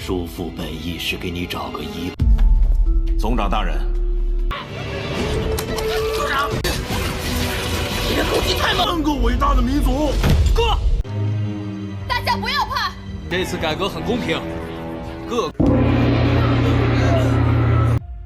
叔父本意是给你找个依。总长大人，组长，你的口气太猛！半个伟大的民族。哥，大家不要怕，这次改革很公平，各。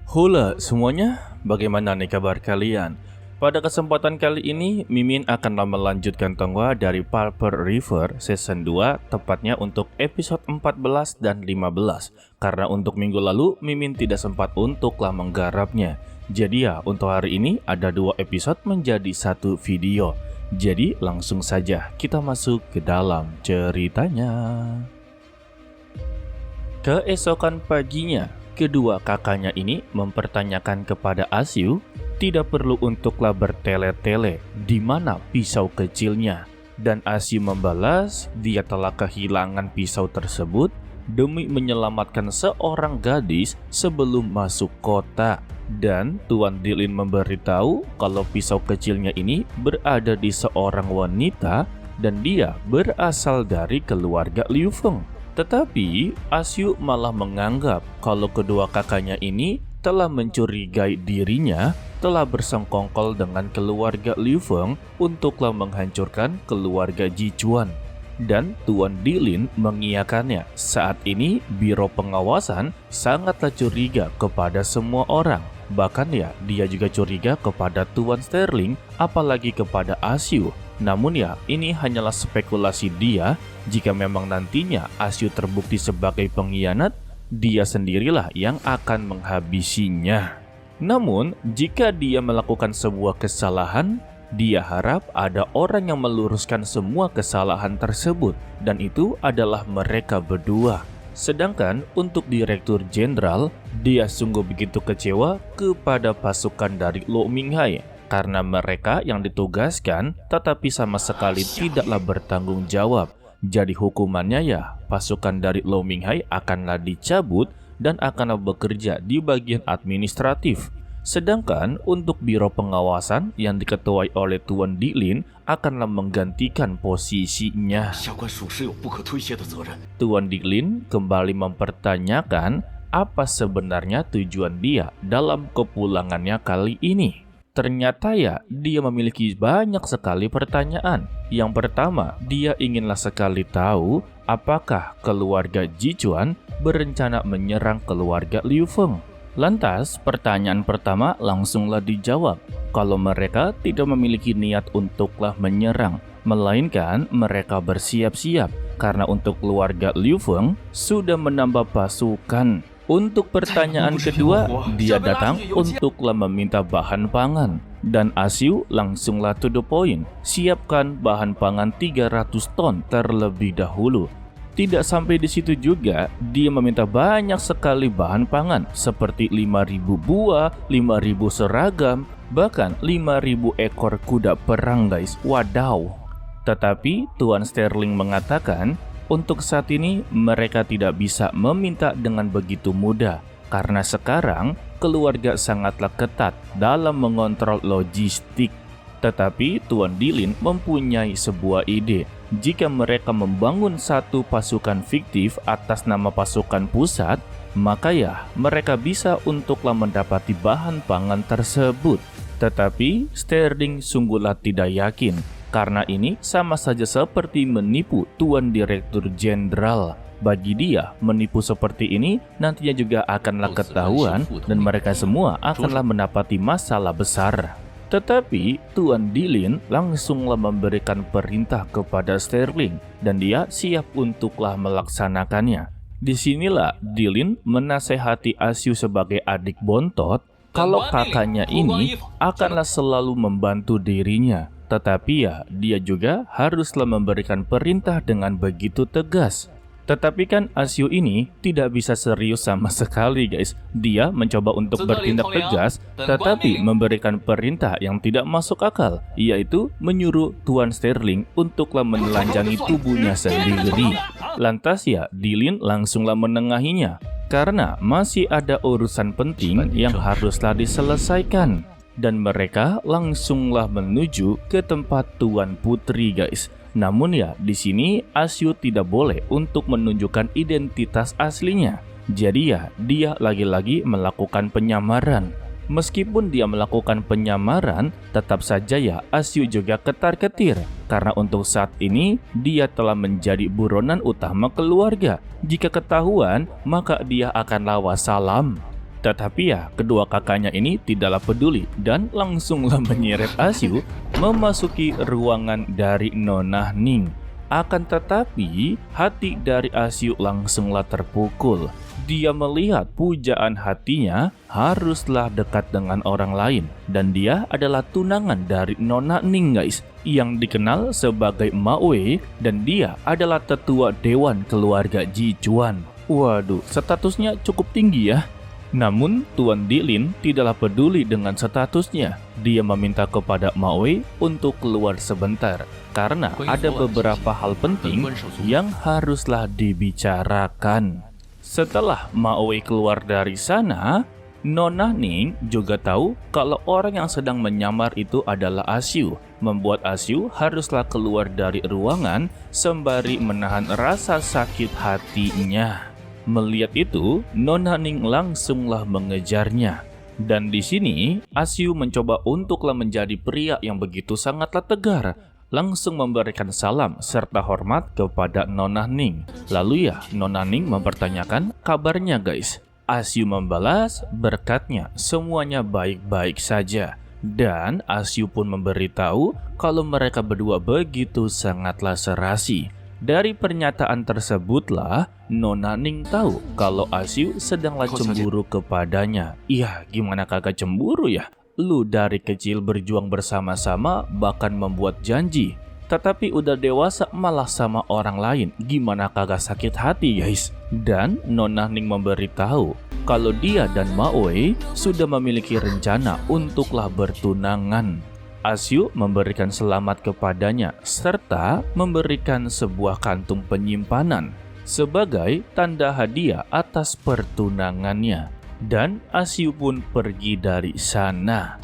Halo semuanya, bagaimana nih kabar kalian? Pada kesempatan kali ini, Mimin akan melanjutkan tongwa dari Pulper River Season 2, tepatnya untuk episode 14 dan 15. Karena untuk minggu lalu, Mimin tidak sempat untuklah menggarapnya. Jadi ya, untuk hari ini ada 2 episode menjadi 1 video. Jadi langsung saja kita masuk ke dalam ceritanya. Keesokan paginya, kedua kakaknya ini mempertanyakan kepada Asyu, tidak perlu untuklah bertele-tele di mana pisau kecilnya. Dan Asyu membalas, dia telah kehilangan pisau tersebut demi menyelamatkan seorang gadis sebelum masuk kota. Dan Tuan Dilin memberitahu kalau pisau kecilnya ini berada di seorang wanita dan dia berasal dari keluarga Liu Feng. Tetapi Asyu malah menganggap kalau kedua kakaknya ini telah mencurigai dirinya telah bersengkongkol dengan keluarga Liu Feng untuklah menghancurkan keluarga Jichuan. Dan Tuan Dilin mengiyakannya. Saat ini Biro Pengawasan sangatlah curiga kepada semua orang. Bahkan ya, dia juga curiga kepada Tuan Sterling, apalagi kepada Asyu. Namun ya, ini hanyalah spekulasi dia. Jika memang nantinya Asyu terbukti sebagai pengkhianat, dia sendirilah yang akan menghabisinya. Namun, jika dia melakukan sebuah kesalahan, dia harap ada orang yang meluruskan semua kesalahan tersebut, dan itu adalah mereka berdua. Sedangkan untuk Direktur Jenderal, dia sungguh begitu kecewa kepada pasukan dari Lo Minghai karena mereka yang ditugaskan tetapi sama sekali tidaklah bertanggung jawab. Jadi hukumannya ya, pasukan dari Lo Minghai akanlah dicabut dan akanlah bekerja di bagian administratif. Sedangkan untuk Biro Pengawasan yang diketuai oleh Tuan Dilin akanlah menggantikan posisinya. Tuan Dilin kembali mempertanyakan apa sebenarnya tujuan dia dalam kepulangannya kali ini. Ternyata ya, dia memiliki banyak sekali pertanyaan. Yang pertama, dia inginlah sekali tahu apakah keluarga Jichuan berencana menyerang keluarga Liu Feng. Lantas, pertanyaan pertama langsunglah dijawab, kalau mereka tidak memiliki niat untuklah menyerang, melainkan mereka bersiap-siap, karena untuk keluarga Liu Feng sudah menambah pasukan. Untuk pertanyaan kedua, dia datang untuklah meminta bahan pangan. Dan Asyu langsunglah to the point, siapkan bahan pangan 300 ton terlebih dahulu. Tidak sampai di situ juga, dia meminta banyak sekali bahan pangan seperti 5.000 buah, 5.000 seragam, bahkan 5.000 ekor kuda perang guys, wadaw. Tetapi Tuan Sterling mengatakan, untuk saat ini mereka tidak bisa meminta dengan begitu mudah karena sekarang keluarga sangatlah ketat dalam mengontrol logistik. Tetapi Tuan Dilin mempunyai sebuah ide. Jika mereka membangun satu pasukan fiktif atas nama pasukan pusat, maka ya mereka bisa untuklah mendapati bahan pangan tersebut. Tetapi Sterling sungguhlah tidak yakin. Karena ini sama saja seperti menipu Tuan Direktur Jenderal. Bagi dia, menipu seperti ini nantinya juga akanlah ketahuan dan mereka semua akanlah mendapati masalah besar. Tetapi Tuan Dilin langsunglah memberikan perintah kepada Sterling dan dia siap untuklah melaksanakannya. Disinilah Dilin menasehati Asyu sebagai adik bontot kalau kakaknya ini akanlah selalu membantu dirinya. Tetapi ya, dia juga haruslah memberikan perintah dengan begitu tegas. Tetapi kan Asyu ini tidak bisa serius sama sekali guys. Dia mencoba untuk bertindak tegas, tetapi memberikan perintah yang tidak masuk akal, yaitu menyuruh Tuan Sterling untuklah menelanjangi tubuhnya sendiri. Lantas ya, Dilin langsunglah menengahinya, karena masih ada urusan penting yang haruslah diselesaikan. Dan mereka langsunglah menuju ke tempat Tuan Putri guys. Namun ya, di sini Asyu tidak boleh untuk menunjukkan identitas aslinya. Jadi ya, dia lagi-lagi melakukan penyamaran. Meskipun dia melakukan penyamaran, tetap saja ya Asyu juga ketar-ketir. Karena untuk saat ini, dia telah menjadi buronan utama keluarga. Jika ketahuan, maka dia akan lawas salam. Tetapi ya, kedua kakaknya ini tidaklah peduli dan langsunglah menyeret Asyu memasuki ruangan dari Nona Ning. Akan tetapi, hati dari Asyu langsunglah terpukul. Dia melihat pujaan hatinya haruslah dekat dengan orang lain. Dan dia adalah tunangan dari Nona Ning guys, yang dikenal sebagai Ma Wei, dan dia adalah tetua dewan keluarga Jichuan. Waduh, statusnya cukup tinggi ya. Namun Tuan Dilin tidaklah peduli dengan statusnya. Dia meminta kepada Ma Wei untuk keluar sebentar karena ada beberapa hal penting yang haruslah dibicarakan. Setelah Ma Wei keluar dari sana, Nona Ning juga tahu kalau orang yang sedang menyamar itu adalah Asyu. Membuat Asyu haruslah keluar dari ruangan sembari menahan rasa sakit hatinya. Melihat itu, Nona Ning langsunglah mengejarnya. Dan di sini, Asyu mencoba untuklah menjadi pria yang begitu sangatlah tegar. Langsung memberikan salam serta hormat kepada Nona Ning. Lalu ya, Nona Ning mempertanyakan kabarnya guys. Asyu membalas berkatnya semuanya baik-baik saja. Dan Asyu pun memberitahu kalau mereka berdua begitu sangatlah serasi. Dari pernyataan tersebutlah Nona Ning tahu kalau Asyu sedanglah cemburu kepadanya. Iya, gimana kagak cemburu ya? Lu dari kecil berjuang bersama-sama bahkan membuat janji. Tetapi udah dewasa malah sama orang lain. Gimana kagak sakit hati guys? Dan Nona Ning memberitahu kalau dia dan Ma Wei sudah memiliki rencana untuklah bertunangan. Asyu memberikan selamat kepadanya serta memberikan sebuah kantung penyimpanan sebagai tanda hadiah atas pertunangannya. Dan Asyu pun pergi dari sana.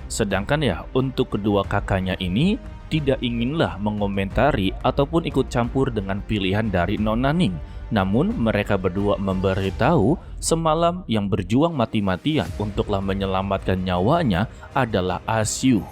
Sedangkan ya, untuk kedua kakaknya ini tidak inginlah mengomentari ataupun ikut campur dengan pilihan dari Nona Ning. Namun mereka berdua memberitahu semalam yang berjuang mati-matian untuklah menyelamatkan nyawanya adalah Asyu.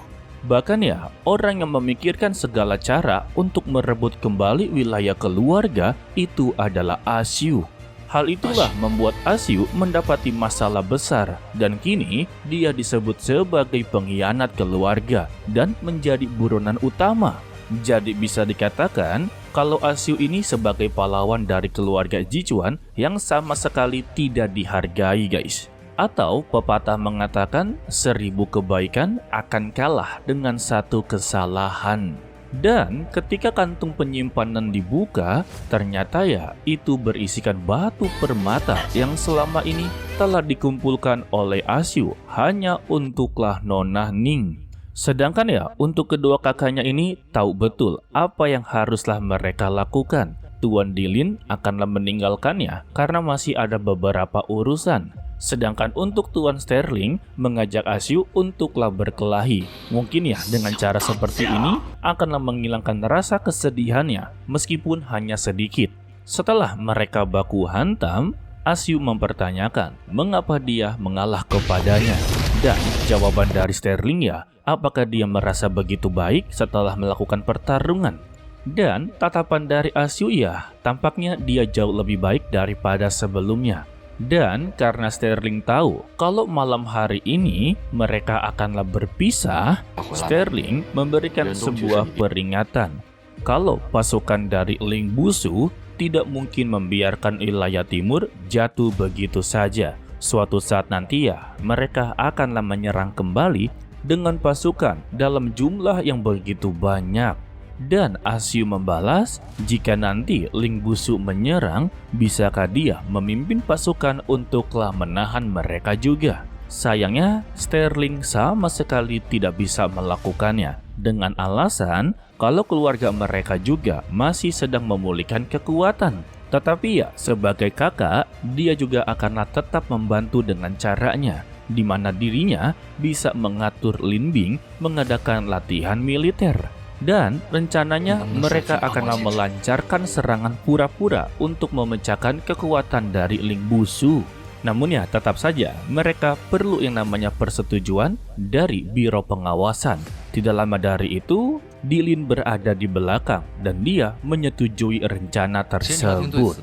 Bahkan ya, orang yang memikirkan segala cara untuk merebut kembali wilayah keluarga itu adalah Asyu. Hal itulah membuat Asyu mendapati masalah besar dan kini dia disebut sebagai pengkhianat keluarga dan menjadi buronan utama. Jadi bisa dikatakan kalau Asyu ini sebagai pahlawan dari keluarga Jichuan yang sama sekali tidak dihargai guys. Atau pepatah mengatakan 1000 kebaikan akan kalah dengan 1 kesalahan. Dan ketika kantung penyimpanan dibuka, ternyata ya itu berisikan batu permata yang selama ini telah dikumpulkan oleh Asyu hanya untuklah Nona Ning. Sedangkan ya untuk kedua kakaknya ini tahu betul apa yang haruslah mereka lakukan. Tuan Dilin akanlah meninggalkannya karena masih ada beberapa urusan. Sedangkan untuk Tuan Sterling mengajak Asyu untuklah berkelahi. Mungkin ya dengan cara seperti ini akanlah menghilangkan rasa kesedihannya meskipun hanya sedikit. Setelah mereka baku hantam, Asyu mempertanyakan mengapa dia mengalah kepadanya. Dan jawaban dari Sterling ya, apakah dia merasa begitu baik setelah melakukan pertarungan? Dan tatapan dari Asyu ya, tampaknya dia jauh lebih baik daripada sebelumnya. Dan karena Sterling tahu kalau malam hari ini mereka akanlah berpisah, Sterling memberikan sebuah peringatan. Kalau pasukan dari Ling Busu tidak mungkin membiarkan wilayah timur jatuh begitu saja. Suatu saat nanti ya, mereka akanlah menyerang kembali dengan pasukan dalam jumlah yang begitu banyak. Dan Asyu membalas, jika nanti Ling Busu menyerang, bisakah dia memimpin pasukan untuklah menahan mereka juga? Sayangnya, Sterling sama sekali tidak bisa melakukannya dengan alasan kalau keluarga mereka juga masih sedang memulihkan kekuatan. Tetapi ya, sebagai kakak, dia juga akanlah tetap membantu dengan caranya. di mana dirinya bisa mengatur Lin Bing mengadakan latihan militer. Dan rencananya mereka akanlah melancarkan serangan pura-pura untuk memecahkan kekuatan dari Ling Busu. Namun ya tetap saja mereka perlu yang namanya persetujuan dari Biro Pengawasan. Tidak lama dari itu, Dilin berada di belakang dan dia menyetujui rencana tersebut.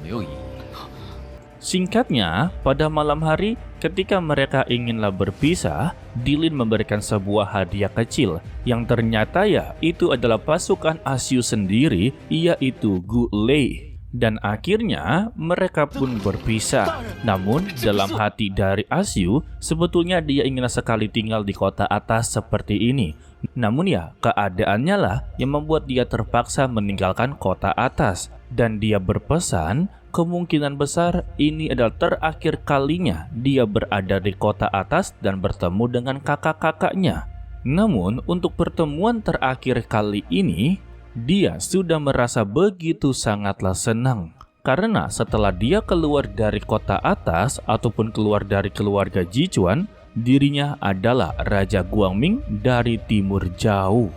Singkatnya, pada malam hari ketika mereka inginlah berpisah, Dilin memberikan sebuah hadiah kecil yang ternyata ya itu adalah pasukan Asyu sendiri, yaitu Gu Lei. Dan akhirnya mereka pun berpisah. Namun dalam hati dari Asyu, sebetulnya dia ingin sekali tinggal di kota atas seperti ini. Namun ya keadaannya lah yang membuat dia terpaksa meninggalkan kota atas. Dan dia berpesan, kemungkinan besar ini adalah terakhir kalinya dia berada di kota atas dan bertemu dengan kakak-kakaknya. Namun untuk pertemuan terakhir kali ini, dia sudah merasa begitu sangatlah senang. Karena setelah dia keluar dari kota atas ataupun keluar dari keluarga Jichuan, dirinya adalah Raja Guangming dari timur jauh.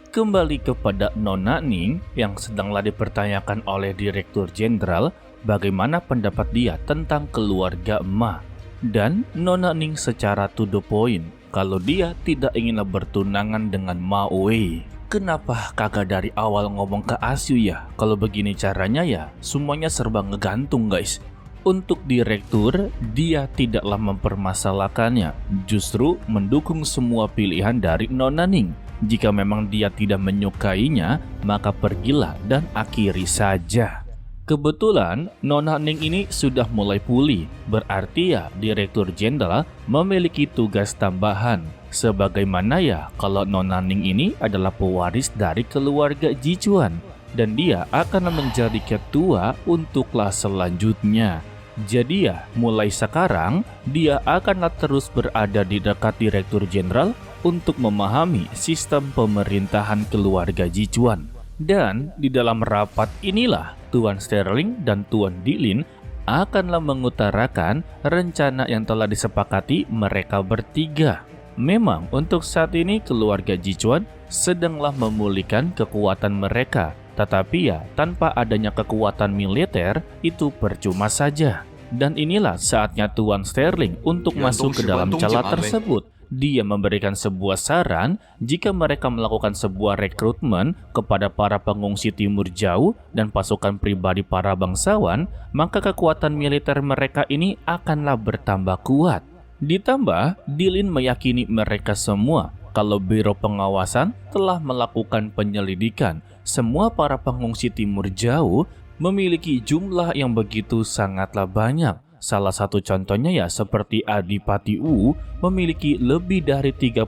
Kembali kepada Nona Ning yang sedanglah dipertanyakan oleh Direktur Jenderal bagaimana pendapat dia tentang keluarga Ma. Dan Nona Ning secara to the point kalau dia tidak inginlah bertunangan dengan Ma Wei. Kenapa kagak dari awal ngomong ke Asyu ya? Kalau begini caranya ya semuanya serba ngegantung guys. Untuk direktur, dia tidaklah mempermasalahkannya, justru mendukung semua pilihan dari Nona Ning. Jika memang dia tidak menyukainya, maka pergilah dan akhiri saja. Kebetulan Nona Ning ini sudah mulai pulih, berarti ya Direktur Jenderal memiliki tugas tambahan. Sebagaimana ya kalau Nona Ning ini adalah pewaris dari keluarga Jichuan, dan dia akan menjadi ketua untuk kelas selanjutnya. Jadi ya mulai sekarang dia akanlah terus berada di dekat Direktur Jenderal untuk memahami sistem pemerintahan keluarga Jichuan. Dan di dalam rapat inilah Tuan Sterling dan Tuan Dilin akanlah mengutarakan rencana yang telah disepakati mereka bertiga. Memang untuk saat ini keluarga Jichuan sedanglah memulihkan kekuatan mereka, tetapi ya tanpa adanya kekuatan militer itu percuma saja. Dan inilah saatnya Tuan Sterling untuk masuk ke dalam celah tersebut. Dia memberikan sebuah saran jika mereka melakukan sebuah rekrutmen kepada para pengungsi timur jauh dan pasukan pribadi para bangsawan, maka kekuatan militer mereka ini akanlah bertambah kuat. Ditambah, Dilin meyakini mereka semua kalau Biro Pengawasan telah melakukan penyelidikan. Semua para pengungsi timur jauh memiliki jumlah yang begitu sangatlah banyak. Salah satu contohnya ya seperti Adipati Wu memiliki lebih dari 30.000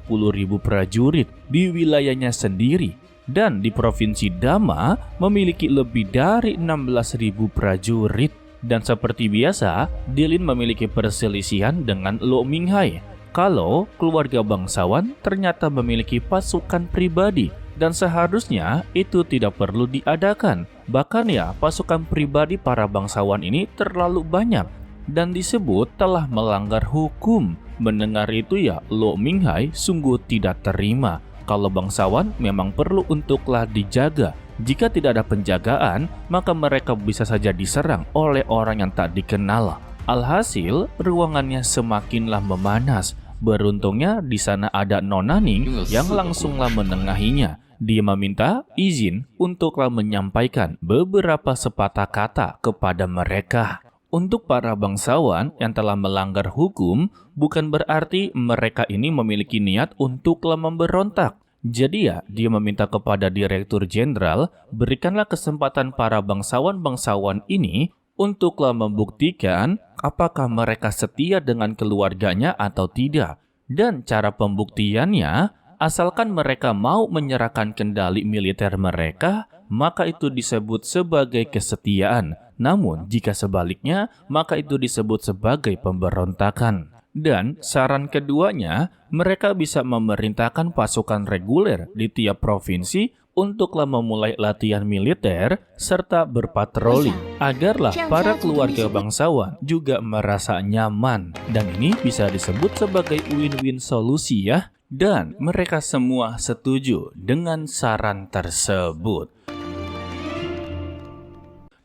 prajurit di wilayahnya sendiri. Dan di Provinsi Dama memiliki lebih dari 16.000 prajurit. Dan seperti biasa, Dilin memiliki perselisihan dengan Lo Minghai. Kalau keluarga bangsawan ternyata memiliki pasukan pribadi dan seharusnya itu tidak perlu diadakan. Bahkan ya pasukan pribadi para bangsawan ini terlalu banyak dan disebut telah melanggar hukum. Mendengar itu ya Lo Minghai sungguh tidak terima. Kalau bangsawan memang perlu untuklah dijaga. Jika tidak ada penjagaan, maka mereka bisa saja diserang oleh orang yang tak dikenal. Alhasil, ruangannya semakinlah memanas. Beruntungnya di sana ada Nona Ning yang langsunglah menengahinya. Dia meminta izin untuklah menyampaikan beberapa sepatah kata kepada mereka. Untuk para bangsawan yang telah melanggar hukum, bukan berarti mereka ini memiliki niat untuklah memberontak. Jadi ya, dia meminta kepada Direktur Jenderal, berikanlah kesempatan para bangsawan-bangsawan ini untuklah membuktikan apakah mereka setia dengan keluarganya atau tidak. Dan cara pembuktiannya, asalkan mereka mau menyerahkan kendali militer mereka, maka itu disebut sebagai kesetiaan. Namun, jika sebaliknya, maka itu disebut sebagai pemberontakan. Dan saran keduanya, mereka bisa memerintahkan pasukan reguler di tiap provinsi untuklah memulai latihan militer serta berpatroli agarlah para keluarga bangsawan juga merasa nyaman, dan ini bisa disebut sebagai win-win solusi ya. Dan mereka semua setuju dengan saran tersebut.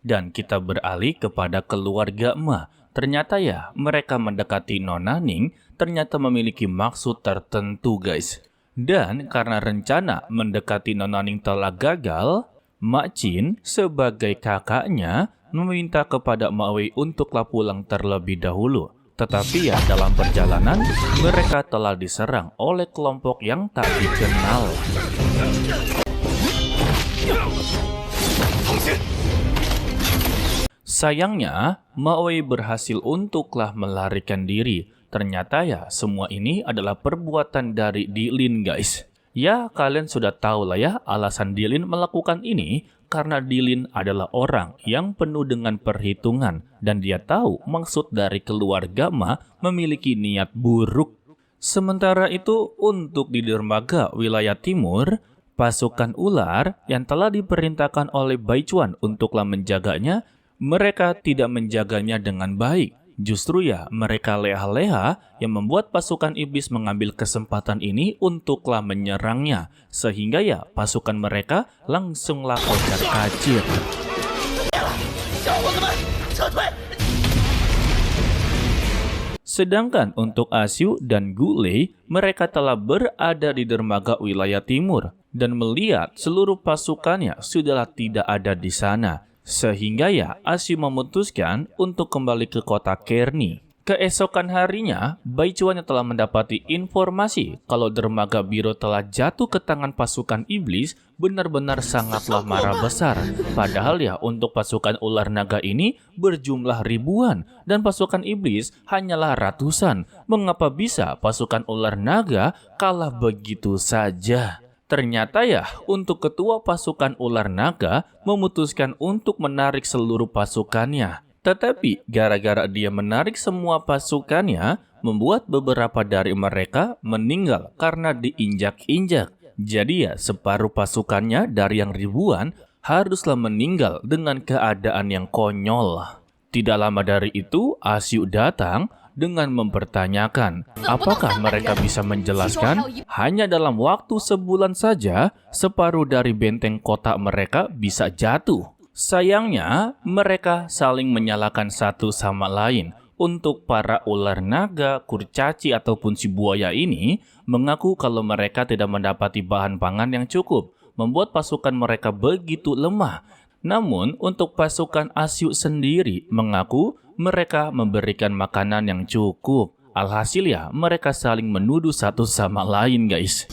Dan kita beralih kepada keluarga Ma. Ternyata ya mereka mendekati Nona Ning ternyata memiliki maksud tertentu guys. Dan karena rencana mendekati Nona Ning telah gagal, Mak Qin sebagai kakaknya meminta kepada Mak Wei untuklah pulang terlebih dahulu. Tetapi ya dalam perjalanan mereka telah diserang oleh kelompok yang tak dikenal. Sayangnya, Mak Wei berhasil untuklah melarikan diri. Ternyata ya semua ini adalah perbuatan dari Di Lin guys. Ya kalian sudah tahu lah ya alasan Di Lin melakukan ini karena Di Lin adalah orang yang penuh dengan perhitungan dan dia tahu maksud dari keluarga Ma memiliki niat buruk. Sementara itu untuk di dermaga wilayah timur, pasukan ular yang telah diperintahkan oleh Baichuan untuklah menjaganya, mereka tidak menjaganya dengan baik. Justru ya mereka leha-leha yang membuat pasukan iblis mengambil kesempatan ini untuklah menyerangnya. Sehingga ya pasukan mereka langsunglah kocar-kacir. Sedangkan untuk Asyu dan Gulei, mereka telah berada di dermaga wilayah timur dan melihat seluruh pasukannya sudahlah tidak ada di sana. Sehingga ya Asyu memutuskan untuk kembali ke kota Kearney. Keesokan harinya, Baichuan yang telah mendapati informasi kalau dermaga biru telah jatuh ke tangan pasukan iblis benar-benar sangatlah marah besar. Padahal ya untuk pasukan ular naga ini berjumlah ribuan dan pasukan iblis hanyalah ratusan. Mengapa bisa pasukan ular naga kalah begitu saja? Ternyata ya, untuk ketua pasukan ular naga memutuskan untuk menarik seluruh pasukannya. Tetapi gara-gara dia menarik semua pasukannya, membuat beberapa dari mereka meninggal karena diinjak-injak. Jadi ya, separuh pasukannya dari yang ribuan haruslah meninggal dengan keadaan yang konyol. Tidak lama dari itu, Asyu datang dengan mempertanyakan apakah mereka bisa menjelaskan hanya dalam waktu sebulan saja separuh dari benteng kota mereka bisa jatuh. Sayangnya mereka saling menyalahkan satu sama lain. Untuk para ular naga, kurcaci ataupun si buaya ini mengaku kalau mereka tidak mendapati bahan pangan yang cukup, membuat pasukan mereka begitu lemah. Namun untuk pasukan Asyu sendiri mengaku mereka memberikan makanan yang cukup. Alhasil ya, mereka saling menuduh satu sama lain guys.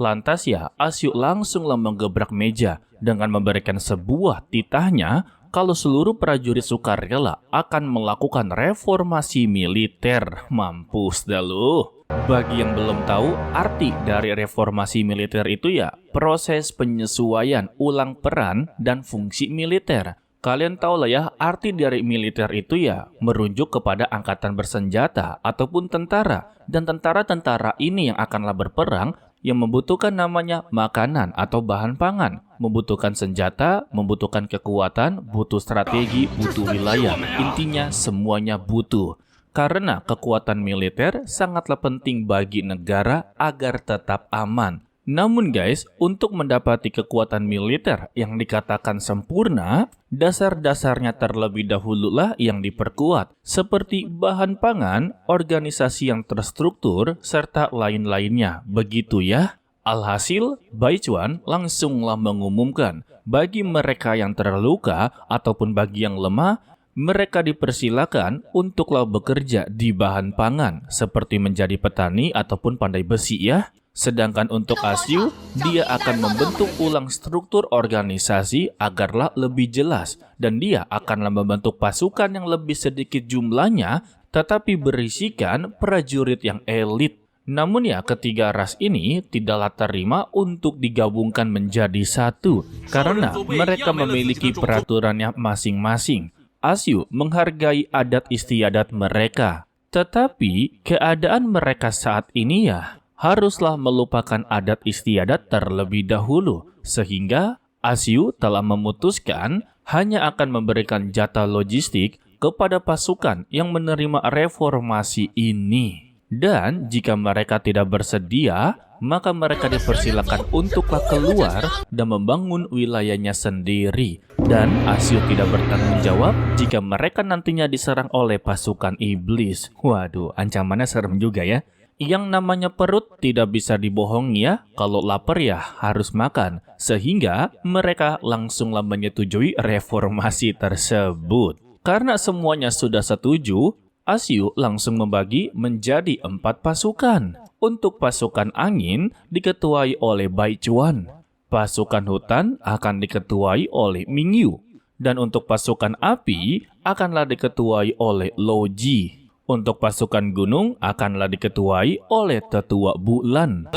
Lantas ya, Asyu langsunglah menggebrak meja dengan memberikan sebuah titahnya kalau seluruh prajurit sukarela akan melakukan reformasi militer. Mampus dah lu. Bagi yang belum tahu, arti dari reformasi militer itu ya proses penyesuaian ulang peran dan fungsi militer. Kalian tahu lah ya, arti dari militer itu ya merujuk kepada angkatan bersenjata ataupun tentara. Dan tentara-tentara ini yang akanlah berperang yang membutuhkan namanya makanan atau bahan pangan. Membutuhkan senjata, membutuhkan kekuatan, butuh strategi, butuh wilayah. Intinya semuanya butuh. Karena kekuatan militer sangatlah penting bagi negara agar tetap aman. Namun guys, untuk mendapati kekuatan militer yang dikatakan sempurna, dasar-dasarnya terlebih dahululah yang diperkuat, seperti bahan pangan, organisasi yang terstruktur, serta lain-lainnya. Begitu ya. Alhasil, Baichuan langsunglah mengumumkan, bagi mereka yang terluka ataupun bagi yang lemah, mereka dipersilakan untuklah bekerja di bahan pangan, seperti menjadi petani ataupun pandai besi ya. Sedangkan untuk Asyu, dia akan membentuk ulang struktur organisasi agarlah lebih jelas. Dan dia akanlah membentuk pasukan yang lebih sedikit jumlahnya, tetapi berisikan prajurit yang elit. Namun ya ketiga ras ini tidaklah terima untuk digabungkan menjadi satu. Karena mereka memiliki peraturannya masing-masing. Asyu menghargai adat istiadat mereka. Tetapi keadaan mereka saat ini ya haruslah melupakan adat istiadat terlebih dahulu. Sehingga Asyu telah memutuskan hanya akan memberikan jatah logistik kepada pasukan yang menerima reformasi ini. Dan jika mereka tidak bersedia, maka mereka dipersilakan untuklah keluar dan membangun wilayahnya sendiri. Dan Asyu tidak bertanggung jawab jika mereka nantinya diserang oleh pasukan iblis. Waduh, ancamannya serem juga ya. Yang namanya perut tidak bisa dibohongi ya. Kalau lapar ya harus makan. Sehingga mereka langsunglah menyetujui reformasi tersebut. Karena semuanya sudah setuju, Asyu langsung membagi menjadi 4 pasukan. Untuk pasukan angin diketuai oleh Bai Chuan. Pasukan hutan akan diketuai oleh Ming Yu. Dan untuk pasukan api akanlah diketuai oleh Lo Ji. Untuk pasukan gunung akanlah diketuai oleh tetua Bulan.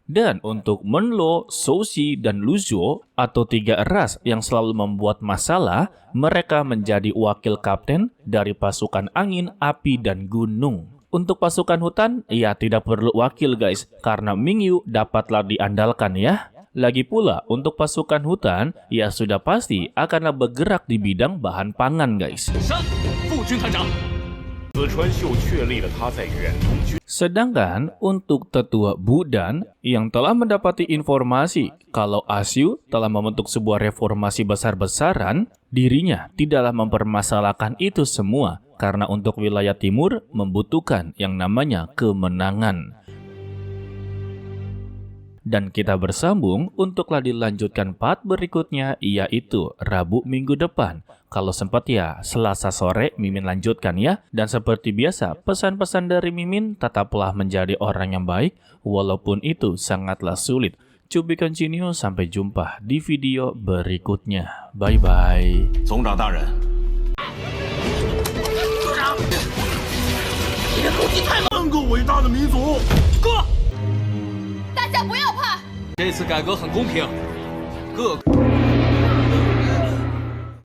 Dan untuk Menlo, Souci, dan Luzhou atau 3 ras yang selalu membuat masalah, mereka menjadi wakil kapten dari pasukan angin, api, dan gunung. Untuk pasukan hutan, ya tidak perlu wakil guys, karena Ming Yu dapatlah diandalkan ya. Lagi pula, untuk pasukan hutan, ya sudah pasti akanlah bergerak di bidang bahan pangan guys. Sedangkan untuk tetua Budan yang telah mendapati informasi kalau Asyu telah membentuk sebuah reformasi besar-besaran, dirinya tidaklah mempermasalahkan itu semua karena untuk wilayah timur membutuhkan yang namanya kemenangan. Dan kita bersambung untuklah dilanjutkan part berikutnya, yaitu Rabu minggu depan. Kalau sempat ya, Selasa sore Mimin lanjutkan ya. Dan seperti biasa, pesan-pesan dari Mimin tetaplah menjadi orang yang baik, walaupun itu sangatlah sulit. To be continue, sampai jumpa di video berikutnya. Bye-bye. 总长大人，你的口气太猛！半个伟大的民族。大家不要怕。这次改革很公平，各。